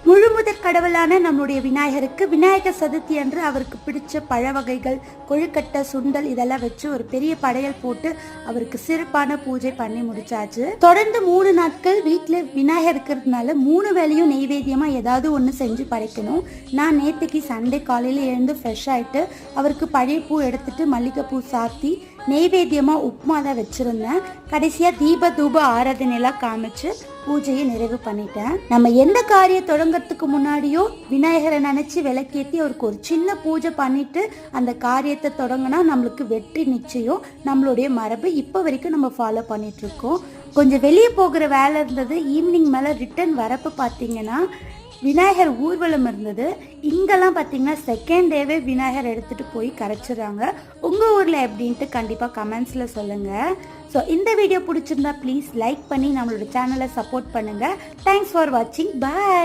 முழுமுதற் கடவுளான நம்மளுடைய விநாயகருக்கு விநாயகர் சதுர்த்தி அன்று அவருக்கு பிடிச்ச பழ வகைகள், கொழுக்கட்டை, சுண்டல் இதெல்லாம் வச்சு ஒரு பெரிய படையல் போட்டு அவருக்கு சிறப்பான பூஜை பண்ணி முடிச்சாச்சு. தொடர்ந்து 3 நாட்கள் வீட்டில் விநாயகர் இருக்கிறதுனால 3 வேளையும் நெய்வேத்தியமா ஏதாவது ஒன்று செஞ்சு படைக்கணும். நான் நேற்றுக்கு சண்டே காலையில் எழுந்து ஃப்ரெஷ் ஆகிட்டு அவருக்கு பழைய பூ எடுத்துட்டு மல்லிகைப்பூ சாத்தி நெய்வேத்தியமாக உப்புமா தான் வச்சுருந்தேன். கடைசியாக தீப தூப ஆராதனையெல்லாம் காமிச்சு பூஜையை நிறைவு பண்ணிட்டேன். நம்ம எந்த காரியம் தொடங்கிறதுக்கு முன்னாடியோ விநாயகரை நினச்சி விளக்கேற்றி அவருக்கு ஒரு சின்ன பூஜை பண்ணிட்டு அந்த காரியத்தை தொடங்கினா நம்மளுக்கு வெற்றி நிச்சயம். நம்மளுடைய மரபு இப்போ வரைக்கும் நம்ம ஃபாலோ பண்ணிகிட்ருக்கோம். கொஞ்சம் வெளியே போகிற வேலை இருந்தது. ஈவினிங் மேலே ரிட்டர்ன் வரப்போ பார்த்தீங்கன்னா விநாயகர் ஊர்வலம் இருந்தது. இங்கெல்லாம் பார்த்தீங்கன்னா செகண்ட் டேவே விநாயகர் எடுத்துகிட்டு போய் கரைச்சிடுறாங்க. உங்கள் ஊரில் எப்படின்ட்டு கண்டிப்பாக கமெண்ட்ஸில் சொல்லுங்கள். ஸோ இந்த வீடியோ பிடிச்சிருந்தா ப்ளீஸ் லைக் பண்ணி நம்மளோட சேனலை சப்போர்ட் பண்ணுங்கள். தேங்க்ஸ் ஃபார் வாட்சிங். பாய்.